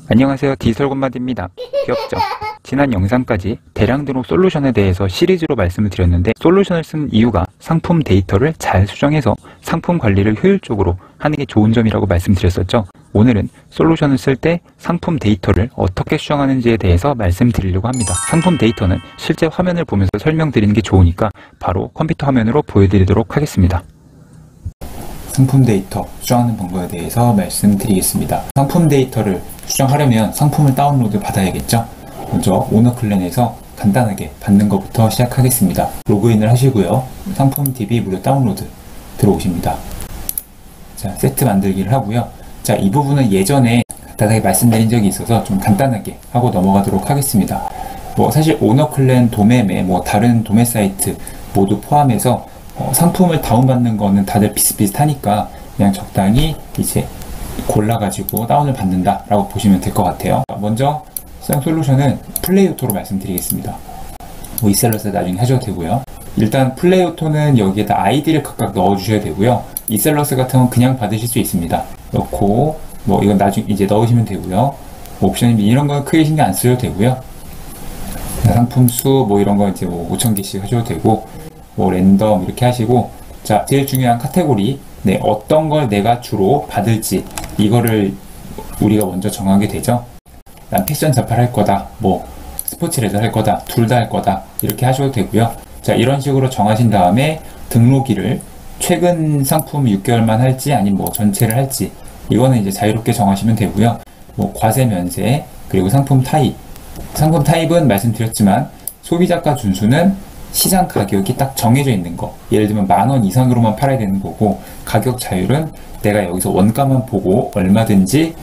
안녕하세요, 디지털건마디입니다. 귀엽죠? 지난 영상까지 대량 등록 솔루션에 대해서 시리즈로 말씀을 드렸는데, 솔루션을 쓴 이유가 상품 데이터를 잘 수정해서 상품 관리를 효율적으로 하는 게 좋은 점이라고 말씀드렸었죠. 오늘은 솔루션을 쓸 때 상품 데이터를 어떻게 수정하는지에 대해서 말씀드리려고 합니다. 상품 데이터는 실제 화면을 보면서 설명드리는 게 좋으니까 바로 컴퓨터 화면으로 보여드리도록 하겠습니다. 상품 데이터 수정하는 방법에 대해서 말씀드리겠습니다. 상품 데이터를 수정하려면 상품을 다운로드 받아야겠죠. 먼저 오너클랜에서 간단하게 받는 것부터 시작하겠습니다. 로그인을 하시고요. 상품 DB 무료 다운로드 들어오십니다. 자, 세트 만들기를 하고요. 자, 이 부분은 예전에 간단하게 말씀드린 적이 있어서 좀 간단하게 하고 넘어가도록 하겠습니다. 사실 오너클랜, 도매매, 다른 도매 사이트 모두 포함해서 상품을 다운받는 거는 다들 비슷비슷하니까 그냥 적당히 이제 골라가지고 다운을 받는다 라고 보시면 될 것 같아요. 먼저 사용 솔루션은 플레이오토로 말씀드리겠습니다. 이셀러스 나중에 하셔도 되고요. 일단 플레이오토는 여기에다 아이디를 각각 넣어주셔야 되고요. 이셀러스 같은 건 그냥 받으실 수 있습니다. 넣고 이건 나중에 이제 넣으시면 되고요. 옵션 이런 건 크게 신경 안 쓰셔도 되고요. 상품 수 이런 거 이제 5,000개씩 하셔도 되고, 랜덤 이렇게 하시고, 자, 제일 중요한 카테고리, 어떤 걸 내가 주로 받을지 이거를 우리가 먼저 정하게 되죠. 난 패션 자파를 할 거다, 스포츠 레저 할 거다, 둘 다 할 거다, 이렇게 하셔도 되고요. 자, 이런 식으로 정하신 다음에 등록일을 최근 상품 6개월만 할지 아니면 전체를 할지 이거는 이제 자유롭게 정하시면 되고요. 과세 면세, 그리고 상품 타입은 말씀드렸지만 소비자가 준수는 시장 가격이 딱 정해져 있는 거, 예를 들면 10,000원 이상으로만 팔아야 되는 거고, 가격 자율은 내가 여기서 원가만 보고 얼마든지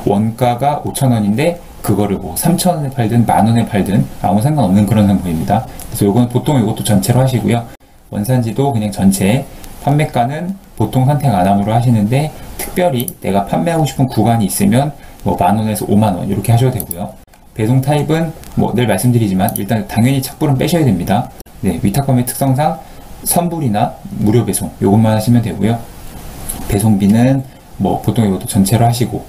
원가가 5,000원인데 그거를 3,000원에 팔든 10,000원에 팔든 아무 상관없는 그런 상품입니다. 그래서 요건 보통 이것도 전체로 하시고요. 원산지도 그냥 전체, 판매가는 보통 선택 안 함으로 하시는데 특별히 내가 판매하고 싶은 구간이 있으면 10,000원에서 50,000원 이렇게 하셔도 되고요. 배송 타입은 늘 말씀드리지만 일단 당연히 착불은 빼셔야 됩니다. 위탁범의 특성상 선불이나 무료 배송 요것만 하시면 되고요. 배송비는 보통 이것도 전체로 하시고,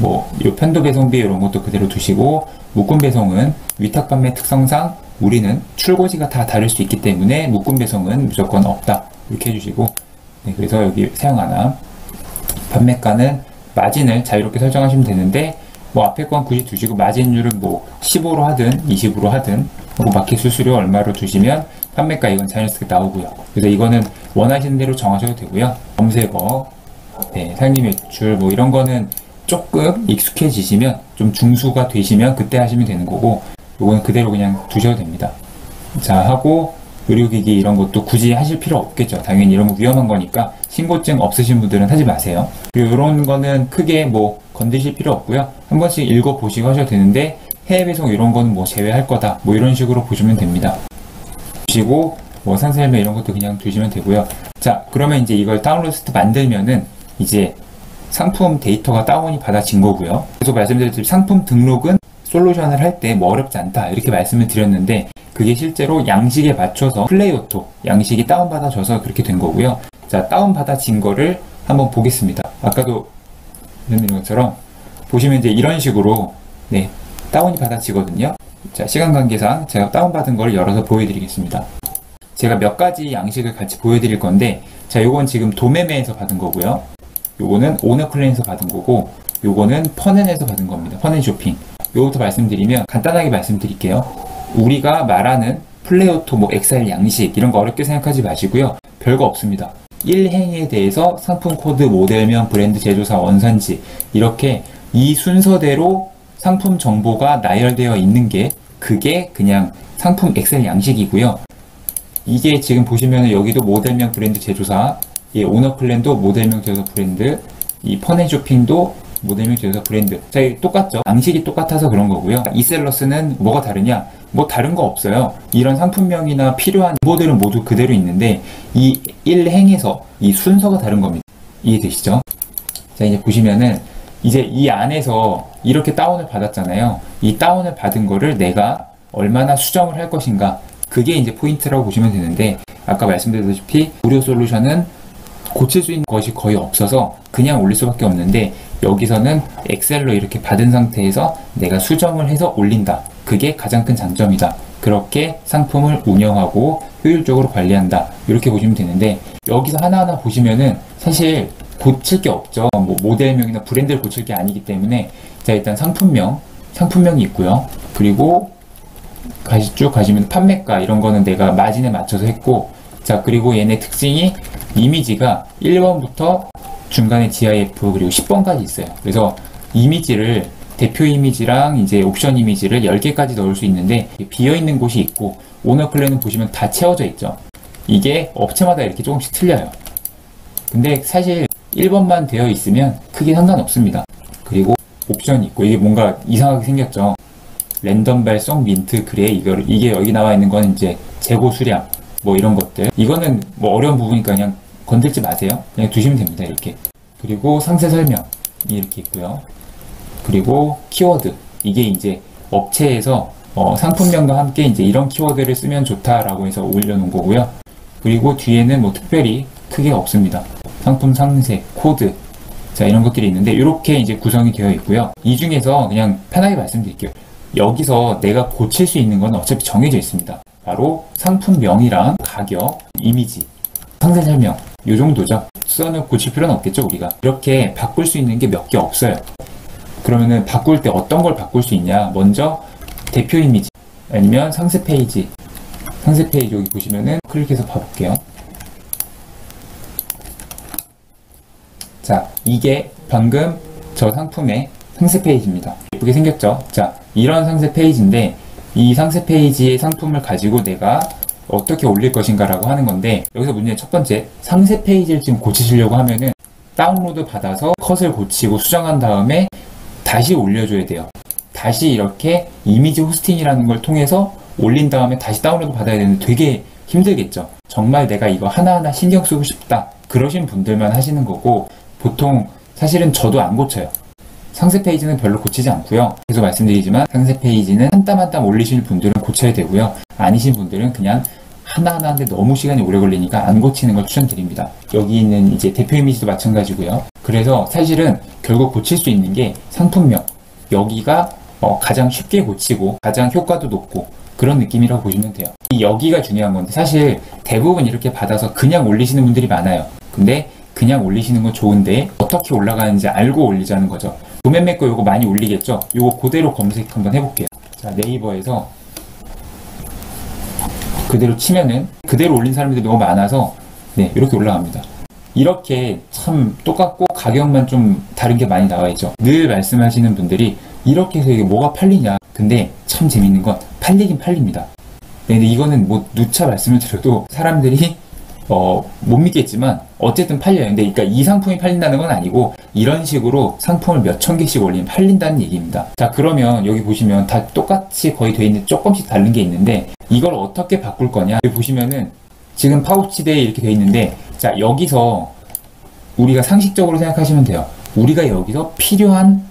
요 편도 배송비 이런 것도 그대로 두시고, 묶음 배송은 위탁 판매 특성상 우리는 출고지가 다 다를 수 있기 때문에 묶음 배송은 무조건 없다 이렇게 해주시고, 그래서 여기 사용 안 함. 판매가는 마진을 자유롭게 설정하시면 되는데, 앞에 건 굳이 두시고 마진율을 15로 하든 20으로 하든 마켓 수수료 얼마로 두시면 판매가 이건 자연스럽게 나오고요. 그래서 이거는 원하시는 대로 정하셔도 되고요. 검색어, 상위 매출 이런 거는 조금 익숙해지시면, 좀 중수가 되시면 그때 하시면 되는 거고, 이거는 그대로 그냥 두셔도 됩니다. 자, 하고 의료기기 이런 것도 굳이 하실 필요 없겠죠. 당연히 이런 거 위험한 거니까 신고증 없으신 분들은 하지 마세요. 그리고 이런 거는 크게 건드실 필요 없고요. 한 번씩 읽어보시고 하셔도 되는데, 해외배송 이런 거는 제외할 거다 이런 식으로 보시면 됩니다. 보시고 상세설명 이런 것도 그냥 두시면 되고요. 자, 그러면 이제 이걸 다운로드 만들면은 이제 상품 데이터가 다운이 받아진 거고요. 계속 말씀드렸듯이 상품 등록은 솔루션을 할 때 어렵지 않다 이렇게 말씀을 드렸는데, 그게 실제로 양식에 맞춰서 플레이오토 양식이 다운받아져서 그렇게 된 거고요. 자, 다운받아진 거를 한번 보겠습니다. 아까도 말씀드린 것처럼 보시면 이제 이런 식으로 다운이 받아지거든요. 자, 시간 관계상 제가 다운받은 걸 열어서 보여드리겠습니다. 제가 몇 가지 양식을 같이 보여드릴 건데, 자, 요건 지금 도매매에서 받은 거고요. 요거는 오너클랜에서 받은 거고, 요거는 펀앤에서 받은 겁니다. 펀앤쇼핑. 요거부터 말씀드리면 간단하게 말씀드릴게요. 우리가 말하는 플레이오토, 엑셀 양식 이런 거 어렵게 생각하지 마시고요. 별거 없습니다. 1행에 대해서 상품 코드, 모델명, 브랜드, 제조사, 원산지 이렇게 이 순서대로 상품 정보가 나열되어 있는 게 그게 그냥 상품 엑셀 양식이고요. 이게 지금 보시면 여기도 모델명, 브랜드, 제조사, 오너클랜도 모델명, 제조사, 브랜드, 이 펀앤쇼핑도 모델명, 제조사, 브랜드. 자, 똑같죠? 양식이 똑같아서 그런 거고요. 이셀러스는 뭐가 다르냐? 다른 거 없어요. 이런 상품명이나 필요한 정보들은 모두 그대로 있는데 이 1행에서 이 순서가 다른 겁니다. 이해되시죠? 자, 이제 보시면은 이제 이 안에서 이렇게 다운을 받았잖아요. 이 다운을 받은 거를 내가 얼마나 수정을 할 것인가, 그게 이제 포인트라고 보시면 되는데, 아까 말씀드렸다시피 무료 솔루션은 고칠 수 있는 것이 거의 없어서 그냥 올릴 수밖에 없는데, 여기서는 엑셀로 이렇게 받은 상태에서 내가 수정을 해서 올린다. 그게 가장 큰 장점이다. 그렇게 상품을 운영하고 효율적으로 관리한다. 이렇게 보시면 되는데, 여기서 하나하나 보시면은 사실 고칠 게 없죠. 뭐 모델명이나 브랜드를 고칠 게 아니기 때문에. 자, 일단 상품명이 있고요. 그리고 쭉 가시면 판매가, 이런 거는 내가 마진에 맞춰서 했고, 자, 그리고 얘네 특징이 이미지가 1번부터 중간에 GIF 그리고 10번까지 있어요. 그래서 이미지를, 대표 이미지랑 이제 옵션 이미지를 10개까지 넣을 수 있는데, 비어있는 곳이 있고, 오너 클랜은 보시면 다 채워져 있죠. 이게 업체마다 이렇게 조금씩 틀려요. 근데 사실 1번만 되어 있으면 크게 상관없습니다. 그리고 옵션이 있고, 이게 뭔가 이상하게 생겼죠. 랜덤 발송, 민트, 그레이, 이게 여기 나와 있는 건 이제 재고 수량, 뭐 이런 것들. 이거는 뭐 어려운 부분이니까 그냥 건들지 마세요. 그냥 두시면 됩니다. 이렇게. 그리고 상세 설명이 이렇게 있고요. 그리고 키워드. 이게 이제 업체에서 상품명과 함께 이제 이런 키워드를 쓰면 좋다라고 해서 올려놓은 거고요. 그리고 뒤에는 뭐 특별히 크게 없습니다. 상품 상세, 코드. 자, 이런 것들이 있는데, 이렇게 이제 구성이 되어 있고요. 이 중에서 그냥 편하게 말씀드릴게요. 여기서 내가 고칠 수 있는 건 어차피 정해져 있습니다. 바로 상품명이랑 가격, 이미지, 상세 설명, 이 정도죠. 수선을 고칠 필요는 없겠죠, 우리가. 이렇게 바꿀 수 있는 게 몇 개 없어요. 그러면은 바꿀 때 어떤 걸 바꿀 수 있냐? 먼저 대표 이미지, 아니면 상세 페이지 여기 보시면은 클릭해서 봐볼게요. 자, 이게 방금 저 상품의 상세 페이지입니다. 예쁘게 생겼죠? 자, 이런 상세 페이지인데, 이 상세 페이지의 상품을 가지고 내가 어떻게 올릴 것인가 라고 하는 건데, 여기서 문제는 첫 번째, 상세 페이지를 지금 고치시려고 하면은 다운로드 받아서 컷을 고치고 수정한 다음에 다시 올려줘야 돼요. 다시 이렇게 이미지 호스팅이라는 걸 통해서 올린 다음에 다시 다운로드 받아야 되는데 되게 힘들겠죠. 정말 내가 이거 하나하나 신경 쓰고 싶다, 그러신 분들만 하시는 거고, 보통 사실은 저도 안 고쳐요. 상세 페이지는 별로 고치지 않고요. 계속 말씀드리지만 상세 페이지는 한 땀 한 땀 올리시는 분들은 고쳐야 되고요. 아니신 분들은 그냥 하나하나 하는데 너무 시간이 오래 걸리니까 안 고치는 걸 추천드립니다. 여기 있는 이제 대표 이미지도 마찬가지고요. 그래서 사실은 결국 고칠 수 있는 게 상품명, 여기가 가장 쉽게 고치고 가장 효과도 높고 그런 느낌이라고 보시면 돼요. 이 여기가 중요한 건데, 사실 대부분 이렇게 받아서 그냥 올리시는 분들이 많아요. 근데 그냥 올리시는 건 좋은데 어떻게 올라가는지 알고 올리자는 거죠. 도매매 거 요거 많이 올리겠죠? 요거 그대로 검색 한번 해볼게요. 자, 네이버에서 그대로 치면은 그대로 올린 사람들이 너무 많아서 네, 이렇게 올라갑니다. 이렇게 참 똑같고 가격만 좀 다른 게 많이 나와 있죠. 늘 말씀하시는 분들이 이렇게 해서 이게 뭐가 팔리냐. 근데 참 재밌는 건 팔리긴 팔립니다. 네, 근데 이거는 뭐 누차 말씀을 드려도 사람들이 못 믿겠지만 어쨌든 팔려요. 근데 그러니까 이 상품이 팔린다는 건 아니고, 이런 식으로 상품을 몇천 개씩 올리면 팔린다는 얘기입니다. 자, 그러면 여기 보시면 다 똑같이 거의 돼 있는데 조금씩 다른 게 있는데, 이걸 어떻게 바꿀 거냐. 여기 보시면은 지금 파우치대에 이렇게 돼 있는데, 자, 여기서 우리가 상식적으로 생각하시면 돼요. 우리가 여기서 필요한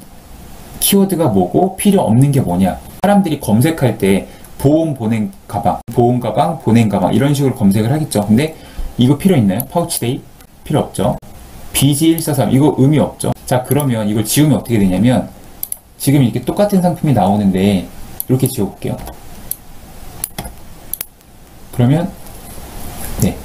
키워드가 뭐고 필요 없는 게 뭐냐. 사람들이 검색할 때 보온 보냉 가방, 보온 가방, 보냉 가방 이런 식으로 검색을 하겠죠. 근데 이거 필요 있나요? 파우치데이? 필요 없죠. BG143 이거 의미 없죠. 자, 그러면 이걸 지우면 어떻게 되냐면, 지금 이렇게 똑같은 상품이 나오는데 이렇게 지워볼게요. 그러면 네,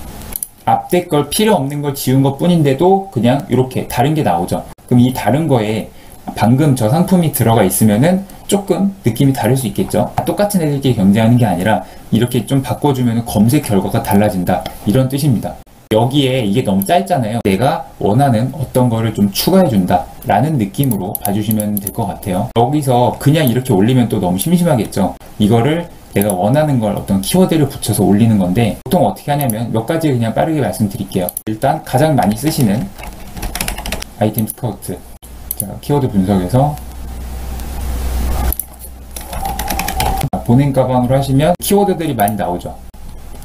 앞대 걸 필요 없는 걸 지운 것 뿐인데도 그냥 이렇게 다른 게 나오죠. 그럼 이 다른 거에 방금 저 상품이 들어가 있으면은 조금 느낌이 다를 수 있겠죠. 똑같은 애들끼리 경쟁하는 게 아니라 이렇게 좀 바꿔주면 검색 결과가 달라진다, 이런 뜻입니다. 여기에 이게 너무 짧잖아요. 내가 원하는 어떤 거를 좀 추가해준다 라는 느낌으로 봐주시면 될 것 같아요. 여기서 그냥 이렇게 올리면 또 너무 심심하겠죠. 이거를 내가 원하는 걸 어떤 키워드를 붙여서 올리는 건데, 보통 어떻게 하냐면 몇 가지 그냥 빠르게 말씀드릴게요. 일단 가장 많이 쓰시는 아이템 스카우트, 자, 키워드 분석에서 보냉 가방으로 하시면 키워드들이 많이 나오죠.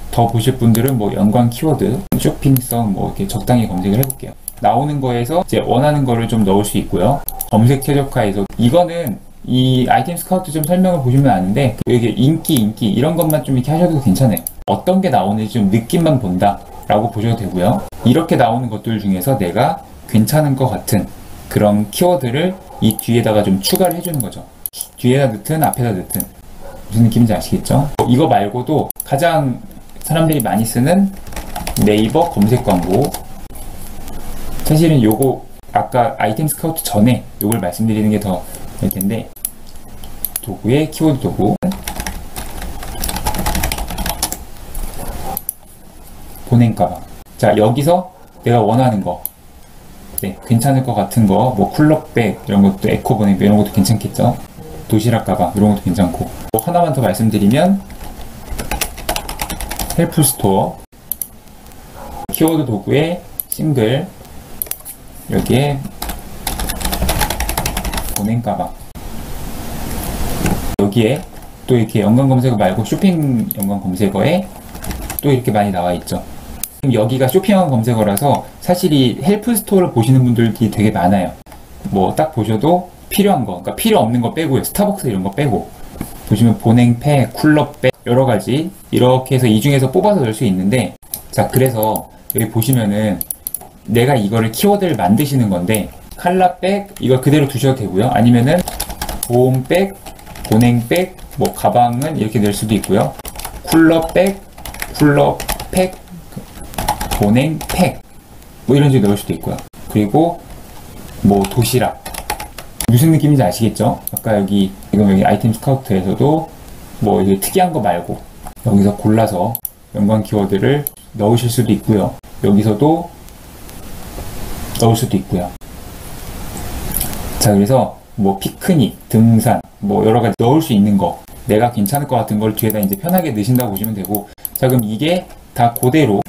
더 보실 분들은 뭐 연관 키워드, 쇼핑성 뭐 이렇게 적당히 검색을 해볼게요. 나오는 거에서 이제 원하는 거를 좀 넣을 수 있고요. 검색 최적화에서 이거는 이 아이템 스카우트 좀 설명을 보시면 아는데, 이게 인기 이런 것만 좀 이렇게 하셔도 괜찮아요. 어떤 게 나오는지 좀 느낌만 본다, 라고 보셔도 되고요. 이렇게 나오는 것들 중에서 내가 괜찮은 것 같은 그런 키워드를 이 뒤에다가 좀 추가를 해주는 거죠. 뒤에다 넣든 앞에다 넣든 무슨 느낌인지 아시겠죠? 이거 말고도 가장 사람들이 많이 쓰는 네이버 검색 광고, 사실은 요거 아까 아이템 스카우트 전에 요걸 말씀드리는 게 더 될 텐데, 도구의 키워드 도구, 보냉 가방. 자, 여기서 내가 원하는 거, 네, 괜찮을 것 같은 거, 뭐 쿨러백 이런 것도, 에코 보냉 이런 것도 괜찮겠죠? 도시락 가방 이런 것도 괜찮고, 뭐 하나만 더 말씀드리면 헬프 스토어 키워드 도구의 싱글, 여기에 보냉 가방, 여기에 또 이렇게 연관 검색어 말고 쇼핑 연관 검색어에 또 이렇게 많이 나와 있죠. 여기가 쇼핑 연관 검색어라서 사실 이 헬프 스토어를 보시는 분들이 되게 많아요. 뭐 딱 보셔도 필요한 거, 그러니까 필요 없는 거 빼고요. 스타벅스 이런 거 빼고 보시면 보냉팩, 쿨러백 여러 가지 이렇게 해서 이 중에서 뽑아서 넣을 수 있는데, 자, 그래서 여기 보시면은 내가 이거를 키워드를 만드시는 건데, 칼라백 이거 그대로 두셔도 되고요. 아니면은 보온백, 보냉백, 뭐 가방은 이렇게 넣을 수도 있고요. 쿨러백, 쿨러팩, 보냉팩 뭐 이런 식으로 넣을 수도 있고요. 그리고 뭐 도시락, 무슨 느낌인지 아시겠죠? 아까 여기 지금 여기 아이템 스카우트에서도 뭐 이게 특이한 거 말고 여기서 골라서 연관 키워드를 넣으실 수도 있고요. 여기서도 넣을 수도 있고요. 자, 그래서 뭐 피크닉, 등산 뭐 여러 가지 넣을 수 있는 거, 내가 괜찮을 것 같은 걸 뒤에다 이제 편하게 넣으신다고 보시면 되고, 자, 그럼 이게 다 그대로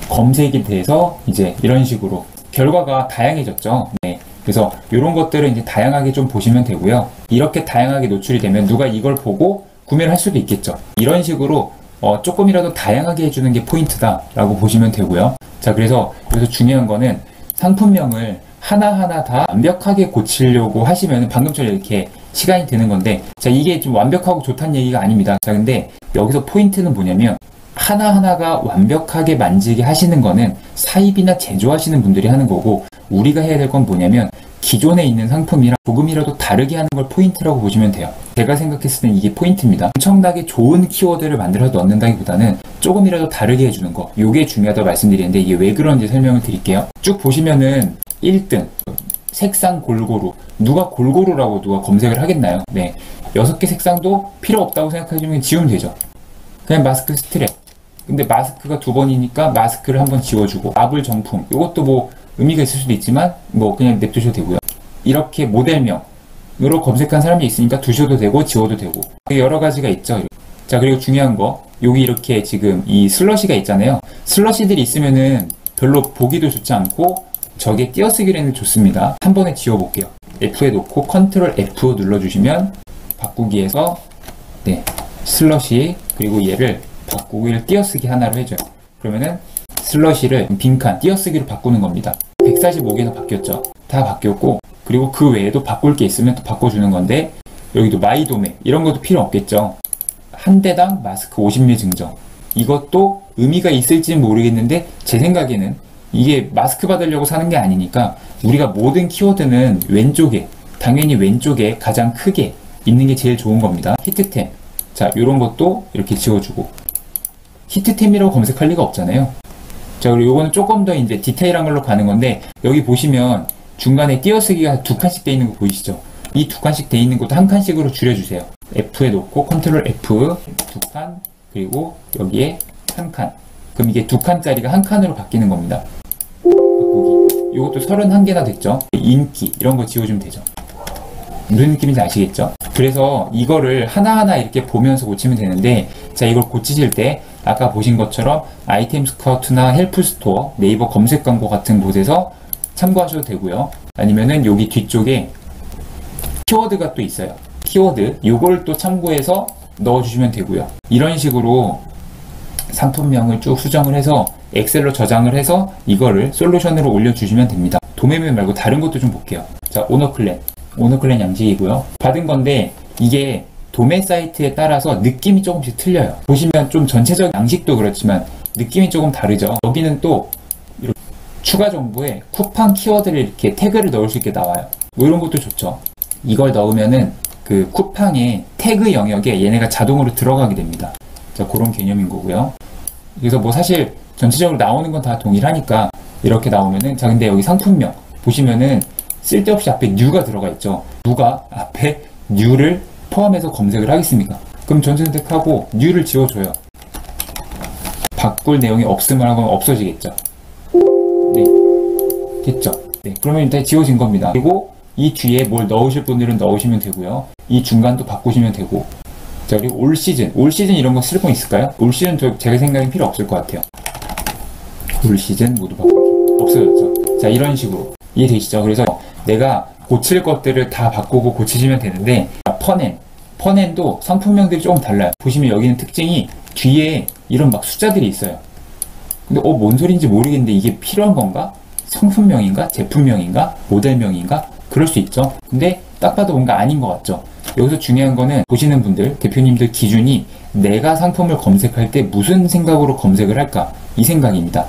검색이 돼서 이제 이런 식으로 결과가 다양해졌죠. 네. 그래서 이런 것들을 이제 다양하게 좀 보시면 되고요. 이렇게 다양하게 노출이 되면 누가 이걸 보고 구매를 할 수도 있겠죠. 이런 식으로 조금이라도 다양하게 해주는 게 포인트다 라고 보시면 되고요. 자, 그래서 여기서 중요한 거는 상품명을 하나하나 다 완벽하게 고치려고 하시면 방금처럼 이렇게 시간이 드는 건데, 자, 이게 좀 완벽하고 좋다는 얘기가 아닙니다. 자, 근데 여기서 포인트는 뭐냐면 하나하나가 완벽하게 만지게 하시는 거는 사입이나 제조하시는 분들이 하는 거고, 우리가 해야 될 건 뭐냐면 기존에 있는 상품이랑 조금이라도 다르게 하는 걸 포인트라고 보시면 돼요. 제가 생각했을 땐 이게 포인트입니다. 엄청나게 좋은 키워드를 만들어서 넣는다기보다는 조금이라도 다르게 해주는 거, 이게 중요하다고 말씀드리는데, 이게 왜 그런지 설명을 드릴게요. 쭉 보시면은 1등 색상 골고루, 누가 골고루라고 누가 검색을 하겠나요? 네, 6개 색상도 필요 없다고 생각하시면 지우면 되죠. 그냥 마스크 스트랩, 근데 마스크가 2번이니까 마스크를 한번 지워주고, 마블 정품 이것도 뭐 의미가 있을 수도 있지만 뭐 그냥 냅두셔도 되고요. 이렇게 모델명으로 검색한 사람이 있으니까 두셔도 되고 지워도 되고, 여러 가지가 있죠. 자, 그리고 중요한 거, 여기 이렇게 지금 이 슬러시가 있잖아요. 슬러시들이 있으면은 별로 보기도 좋지 않고 저게 띄어쓰기에는 좋습니다. 한 번에 지워볼게요. F에 놓고 컨트롤 F 눌러주시면 바꾸기에서, 네, 슬러시, 그리고 얘를 바꾸기를 띄어쓰기 하나로 해줘요. 그러면은 슬러시를 빈칸 띄어쓰기로 바꾸는 겁니다. 145개나 바뀌었죠. 다 바뀌었고, 그리고 그 외에도 바꿀 게 있으면 또 바꿔주는 건데, 여기도 마이도메 이런 것도 필요 없겠죠. 한 대당 마스크 50매 증정, 이것도 의미가 있을지는 모르겠는데 제 생각에는 이게 마스크 받으려고 사는 게 아니니까 우리가 모든 키워드는 왼쪽에, 당연히 왼쪽에 가장 크게 있는 게 제일 좋은 겁니다. 히트템, 자, 요런 것도 이렇게 지워주고, 히트템이라고 검색할 리가 없잖아요. 자, 그리고 요거는 조금 더 이제 디테일한 걸로 가는 건데, 여기 보시면 중간에 띄어쓰기가 2칸씩 돼 있는 거 보이시죠? 이 2칸씩 돼 있는 것도 한 칸씩으로 줄여주세요. F에 놓고 컨트롤 F 2칸, 그리고 여기에 1칸. 그럼 이게 2칸짜리가 한 칸으로 바뀌는 겁니다. 바꾸기. 이것도 31개나 됐죠? 인기 이런 거 지워주면 되죠. 무슨 느낌인지 아시겠죠? 그래서 이거를 하나하나 이렇게 보면서 고치면 되는데, 자, 이걸 고치실 때 아까 보신 것처럼 아이템 스카우트나 헬프 스토어, 네이버 검색 광고 같은 곳에서 참고하셔도 되고요. 아니면은 여기 뒤쪽에 키워드가 또 있어요. 키워드, 이걸 또 참고해서 넣어주시면 되고요. 이런 식으로 상품명을 쭉 수정을 해서 엑셀로 저장을 해서 이거를 솔루션으로 올려주시면 됩니다. 도매매 말고 다른 것도 좀 볼게요. 자, 오너클랜 양식이고요. 받은 건데 이게 도매 사이트에 따라서 느낌이 조금씩 틀려요. 보시면 좀 전체적 양식도 그렇지만 느낌이 조금 다르죠. 여기는 또 이렇게 추가 정보에 쿠팡 키워드를 이렇게 태그를 넣을 수 있게 나와요. 뭐 이런 것도 좋죠. 이걸 넣으면은 그 쿠팡의 태그 영역에 얘네가 자동으로 들어가게 됩니다. 자, 그런 개념인 거고요. 그래서 뭐 사실 전체적으로 나오는 건 다 동일하니까 이렇게 나오면은, 자, 근데 여기 상품명 보시면은 쓸데없이 앞에 new가 들어가 있죠. 누가 앞에 new를 포함해서 검색을 하겠습니까? 그럼 전체 선택하고 new를 지워줘요. 바꿀 내용이 없음을 하면 없어지겠죠. 네, 됐죠. 네, 그러면 일단 지워진 겁니다. 그리고 이 뒤에 뭘 넣으실 분들은 넣으시면 되고요. 이 중간도 바꾸시면 되고. 자, 그리고 올 시즌 이런 거 쓸 거 있을까요? 올 시즌 제가 생각엔 필요 없을 것 같아요. 올 시즌 모두 바꾸기. 없어졌죠. 자, 이런 식으로 이해되시죠? 그래서 내가 고칠 것들을 다 바꾸고 고치시면 되는데, 퍼넨도 상품명들이 조금 달라요. 보시면 여기는 특징이 뒤에 이런 막 숫자들이 있어요. 근데 뭔 소리인지 모르겠는데 이게 필요한 건가? 상품명인가? 제품명인가? 모델명인가? 그럴 수 있죠. 근데 딱 봐도 뭔가 아닌 것 같죠. 여기서 중요한 거는 보시는 분들, 대표님들 기준이 내가 상품을 검색할 때 무슨 생각으로 검색을 할까? 이 생각입니다.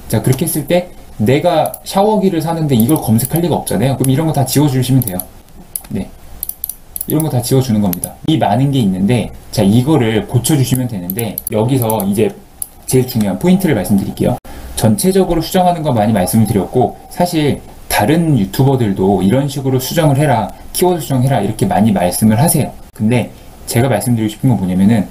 자, 그렇게 했을 때 내가 샤워기를 사는데 이걸 검색할 리가 없잖아요. 그럼 이런 거 다 지워주시면 돼요. 네, 이런 거 다 지워주는 겁니다. 이 많은 게 있는데, 자, 이거를 고쳐주시면 되는데, 여기서 이제 제일 중요한 포인트를 말씀드릴게요. 전체적으로 수정하는 거 많이 말씀을 드렸고, 사실 다른 유튜버들도 이런 식으로 수정을 해라, 키워드 수정해라, 이렇게 많이 말씀을 하세요. 근데 제가 말씀드리고 싶은 건 뭐냐면은,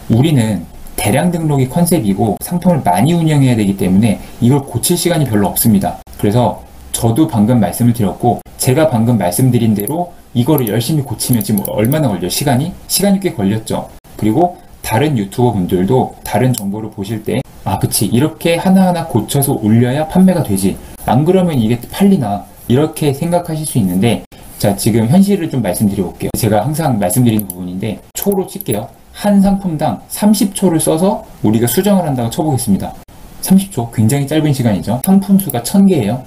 우리는 대량 등록이 컨셉이고 상품을 많이 운영해야 되기 때문에 이걸 고칠 시간이 별로 없습니다. 그래서 저도 방금 말씀을 드렸고, 제가 방금 말씀드린 대로 이거를 열심히 고치면 지금 얼마나 걸려? 시간이 꽤 걸렸죠. 그리고 다른 유튜버 분들도 다른 정보를 보실 때, 아, 그치, 이렇게 하나하나 고쳐서 올려야 판매가 되지, 안 그러면 이게 팔리나, 이렇게 생각하실 수 있는데, 자, 지금 현실을 좀 말씀드려 볼게요. 제가 항상 말씀드리는 부분인데, 초로 칠게요. 한 상품당 30초를 써서 우리가 수정을 한다고 쳐보겠습니다. 30초, 굉장히 짧은 시간이죠. 상품 수가 1000개예요.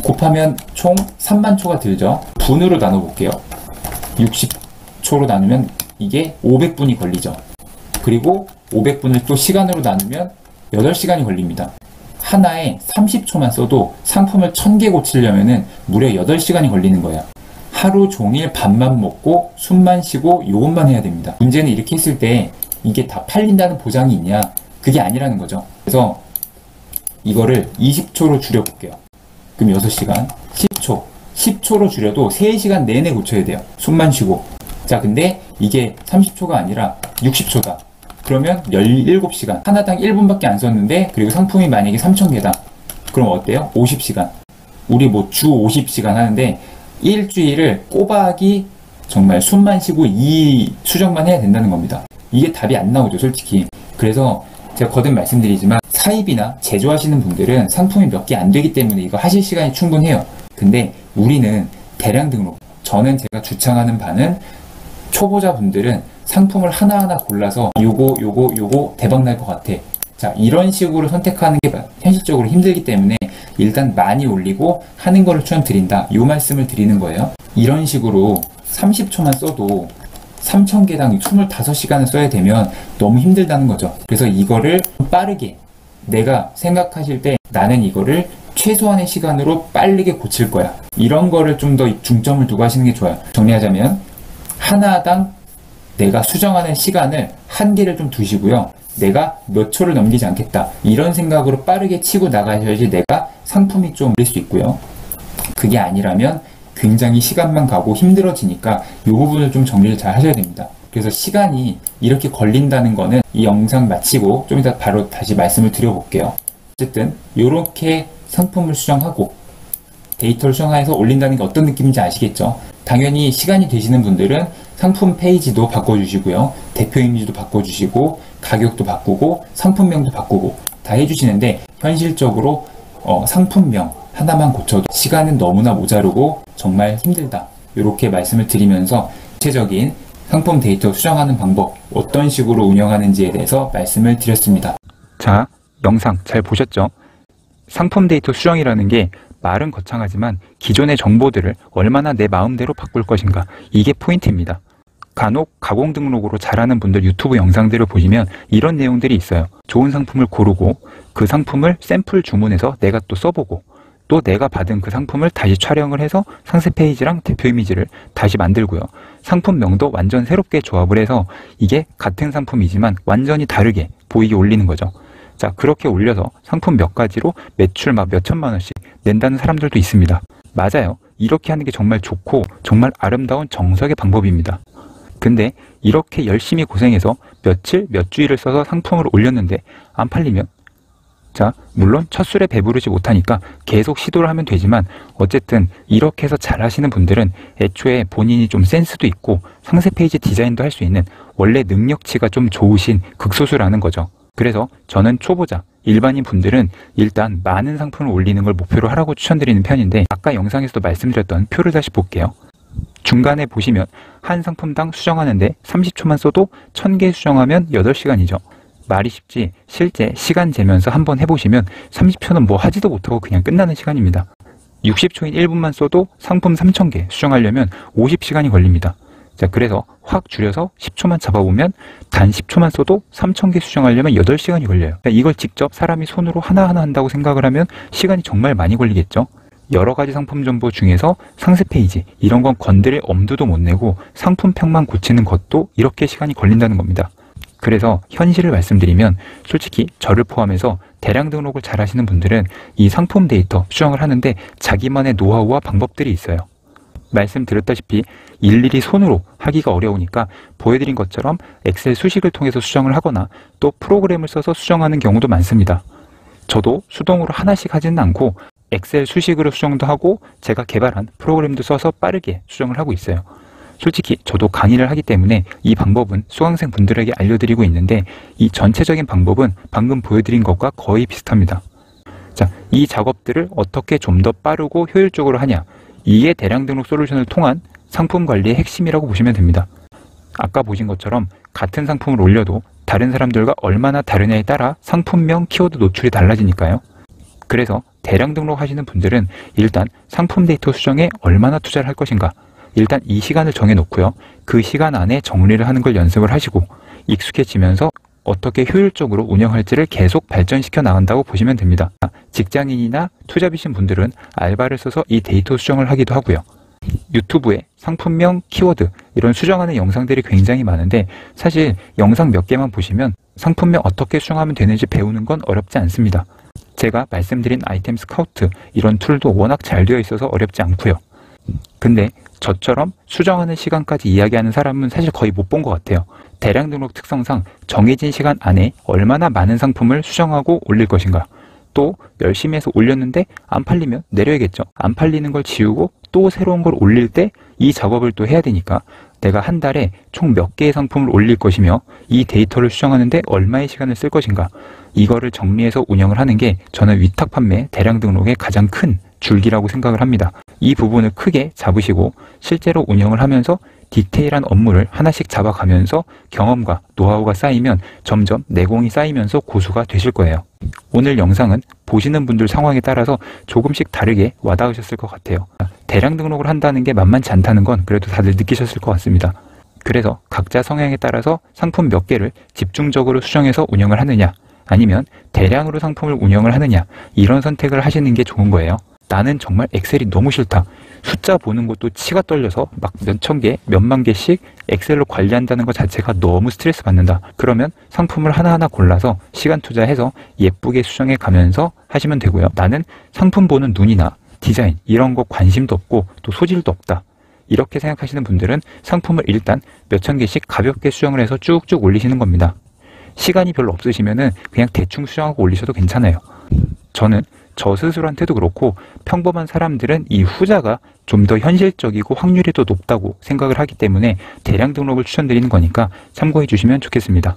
곱하면 총 3만 초가 들죠. 분으로 나눠볼게요. 60초로 나누면 이게 500분이 걸리죠. 그리고 500분을 또 시간으로 나누면 8시간이 걸립니다. 하나에 30초만 써도 상품을 1000개 고치려면 무려 8시간이 걸리는 거예요. 하루 종일 밥만 먹고 숨만 쉬고 요것만 해야 됩니다. 문제는 이렇게 했을 때 이게 다 팔린다는 보장이 있냐? 그게 아니라는 거죠. 그래서 이거를 20초로 줄여볼게요. 그럼 6시간, 10초로 줄여도 3시간 내내 고쳐야 돼요. 숨만 쉬고. 자, 근데 이게 30초가 아니라 60초다. 그러면 17시간. 하나당 1분밖에 안 썼는데, 그리고 상품이 만약에 3000개다. 그럼 어때요? 50시간. 우리 뭐 주 50시간 하는데, 일주일을 꼬박이 정말 숨만 쉬고 이 수정만 해야 된다는 겁니다. 이게 답이 안 나오죠, 솔직히. 그래서 제가 거듭 말씀드리지만, 사입이나 제조하시는 분들은 상품이 몇 개 안 되기 때문에 이거 하실 시간이 충분해요. 근데 우리는 대량 등록, 저는 제가 주창하는 바는 초보자 분들은 상품을 하나하나 골라서 요거 대박 날 것 같아. 자, 이런 식으로 선택하는 게 현실적으로 힘들기 때문에 일단 많이 올리고 하는 거를 추천드린다, 요 말씀을 드리는 거예요. 이런 식으로 30초만 써도 3000개당 25시간을 써야 되면 너무 힘들다는 거죠. 그래서 이거를 빠르게, 내가 생각하실 때 나는 이거를 최소한의 시간으로 빠르게 고칠 거야, 이런 거를 좀 더 중점을 두고 하시는 게 좋아요. 정리하자면 하나당 내가 수정하는 시간을 한계를 좀 두시고요. 내가 몇 초를 넘기지 않겠다, 이런 생각으로 빠르게 치고 나가셔야지 내가 상품이 좀 올릴 수 있고요. 그게 아니라면 굉장히 시간만 가고 힘들어지니까 이 부분을 좀 정리를 잘 하셔야 됩니다. 그래서 시간이 이렇게 걸린다는 거는 이 영상 마치고 좀 이따 바로 다시 말씀을 드려볼게요. 어쨌든 이렇게 상품을 수정하고 데이터를 수정해서 올린다는 게 어떤 느낌인지 아시겠죠? 당연히 시간이 되시는 분들은 상품 페이지도 바꿔주시고요, 대표 이미지도 바꿔주시고, 가격도 바꾸고, 상품명도 바꾸고 다 해주시는데, 현실적으로 상품명 하나만 고쳐도 시간은 너무나 모자르고 정말 힘들다, 이렇게 말씀을 드리면서 구체적인 상품 데이터 수정하는 방법, 어떤 식으로 운영하는지에 대해서 말씀을 드렸습니다. 자, 영상 잘 보셨죠? 상품 데이터 수정이라는 게 말은 거창하지만 기존의 정보들을 얼마나 내 마음대로 바꿀 것인가, 이게 포인트입니다. 간혹 가공 등록으로 잘하는 분들 유튜브 영상들을 보시면 이런 내용들이 있어요. 좋은 상품을 고르고 그 상품을 샘플 주문해서 내가 또 써보고 또 내가 받은 그 상품을 다시 촬영을 해서 상세 페이지랑 대표 이미지를 다시 만들고요. 상품명도 완전 새롭게 조합을 해서 이게 같은 상품이지만 완전히 다르게 보이게 올리는 거죠. 자, 그렇게 올려서 상품 몇 가지로 매출 막 몇천만 원씩 낸다는 사람들도 있습니다. 맞아요. 이렇게 하는 게 정말 좋고 정말 아름다운 정석의 방법입니다. 근데 이렇게 열심히 고생해서 며칠, 몇 주일을 써서 상품을 올렸는데 안 팔리면, 자, 물론 첫 술에 배부르지 못하니까 계속 시도를 하면 되지만 어쨌든 이렇게 해서 잘 하시는 분들은 애초에 본인이 좀 센스도 있고 상세 페이지 디자인도 할 수 있는 원래 능력치가 좀 좋으신 극소수라는 거죠. 그래서 저는 초보자, 일반인 분들은 일단 많은 상품을 올리는 걸 목표로 하라고 추천드리는 편인데, 아까 영상에서도 말씀드렸던 표를 다시 볼게요. 중간에 보시면 한 상품당 수정하는데 30초만 써도 1000개 수정하면 8시간이죠. 말이 쉽지 실제 시간 재면서 한번 해보시면 30초는 뭐 하지도 못하고 그냥 끝나는 시간입니다. 60초인 1분만 써도 상품 3000개 수정하려면 50시간이 걸립니다. 자, 그래서 확 줄여서 10초만 잡아보면 단 10초만 써도 3000개 수정하려면 8시간이 걸려요. 이걸 직접 사람이 손으로 하나하나 한다고 생각을 하면 시간이 정말 많이 걸리겠죠. 여러 가지 상품 정보 중에서 상세 페이지 이런 건 건드릴 엄두도 못 내고 상품평만 고치는 것도 이렇게 시간이 걸린다는 겁니다. 그래서 현실을 말씀드리면 솔직히 저를 포함해서 대량 등록을 잘 하시는 분들은 이 상품 데이터 수정을 하는데 자기만의 노하우와 방법들이 있어요. 말씀드렸다시피 일일이 손으로 하기가 어려우니까 보여드린 것처럼 엑셀 수식을 통해서 수정을 하거나 또 프로그램을 써서 수정하는 경우도 많습니다. 저도 수동으로 하나씩 하지는 않고 엑셀 수식으로 수정도 하고 제가 개발한 프로그램도 써서 빠르게 수정을 하고 있어요. 솔직히 저도 강의를 하기 때문에 이 방법은 수강생 분들에게 알려드리고 있는데 이 전체적인 방법은 방금 보여드린 것과 거의 비슷합니다. 자, 이 작업들을 어떻게 좀 더 빠르고 효율적으로 하냐, 이게 대량 등록 솔루션을 통한 상품 관리의 핵심이라고 보시면 됩니다. 아까 보신 것처럼 같은 상품을 올려도 다른 사람들과 얼마나 다르냐에 따라 상품명, 키워드 노출이 달라지니까요. 그래서 대량 등록하시는 분들은 일단 상품 데이터 수정에 얼마나 투자를 할 것인가, 일단 이 시간을 정해놓고요. 그 시간 안에 정리를 하는 걸 연습을 하시고 익숙해지면서 어떻게 효율적으로 운영할지를 계속 발전시켜 나간다고 보시면 됩니다. 직장인이나 투잡이신 분들은 알바를 써서 이 데이터 수정을 하기도 하고요. 유튜브에 상품명, 키워드 이런 수정하는 영상들이 굉장히 많은데 사실 영상 몇 개만 보시면 상품명 어떻게 수정하면 되는지 배우는 건 어렵지 않습니다. 제가 말씀드린 아이템 스카우트 이런 툴도 워낙 잘 되어 있어서 어렵지 않고요. 근데 저처럼 수정하는 시간까지 이야기하는 사람은 사실 거의 못 본 것 같아요. 대량 등록 특성상 정해진 시간 안에 얼마나 많은 상품을 수정하고 올릴 것인가, 또 열심히 해서 올렸는데 안 팔리면 내려야겠죠. 안 팔리는 걸 지우고 또 새로운 걸 올릴 때 이 작업을 또 해야 되니까 내가 한 달에 총 몇 개의 상품을 올릴 것이며 이 데이터를 수정하는데 얼마의 시간을 쓸 것인가, 이거를 정리해서 운영을 하는 게 저는 위탁 판매 대량 등록의 가장 큰 줄기라고 생각을 합니다. 이 부분을 크게 잡으시고 실제로 운영을 하면서 디테일한 업무를 하나씩 잡아가면서 경험과 노하우가 쌓이면 점점 내공이 쌓이면서 고수가 되실 거예요. 오늘 영상은 보시는 분들 상황에 따라서 조금씩 다르게 와닿으셨을 것 같아요. 대량 등록을 한다는 게 만만치 않다는 건 그래도 다들 느끼셨을 것 같습니다. 그래서 각자 성향에 따라서 상품 몇 개를 집중적으로 수정해서 운영을 하느냐, 아니면 대량으로 상품을 운영을 하느냐, 이런 선택을 하시는 게 좋은 거예요. 나는 정말 엑셀이 너무 싫다, 숫자 보는 것도 치가 떨려서 막 몇천 개, 몇만 개씩 엑셀로 관리한다는 것 자체가 너무 스트레스 받는다. 그러면 상품을 하나하나 골라서 시간 투자해서 예쁘게 수정해 가면서 하시면 되고요. 나는 상품 보는 눈이나 디자인 이런 거 관심도 없고 또 소질도 없다, 이렇게 생각하시는 분들은 상품을 일단 몇천 개씩 가볍게 수정을 해서 쭉쭉 올리시는 겁니다. 시간이 별로 없으시면은 그냥 대충 수정하고 올리셔도 괜찮아요. 저는 저 스스로한테도 그렇고 평범한 사람들은 이 후자가 좀 더 현실적이고 확률이 더 높다고 생각을 하기 때문에 대량 등록을 추천드리는 거니까 참고해 주시면 좋겠습니다.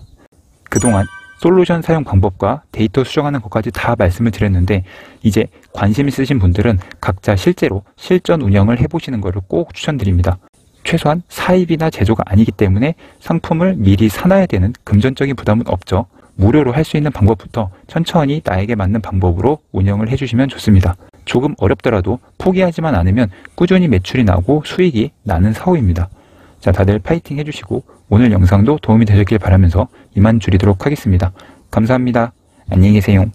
그동안 솔루션 사용 방법과 데이터 수정하는 것까지 다 말씀을 드렸는데 이제 관심 있으신 분들은 각자 실제로 실전 운영을 해보시는 것을 꼭 추천드립니다. 최소한 사입이나 제조가 아니기 때문에 상품을 미리 사놔야 되는 금전적인 부담은 없죠. 무료로 할 수 있는 방법부터 천천히 나에게 맞는 방법으로 운영을 해주시면 좋습니다. 조금 어렵더라도 포기하지만 않으면 꾸준히 매출이 나고 수익이 나는 사업입니다. 자, 다들 파이팅 해주시고 오늘 영상도 도움이 되셨길 바라면서 이만 줄이도록 하겠습니다. 감사합니다. 안녕히 계세요.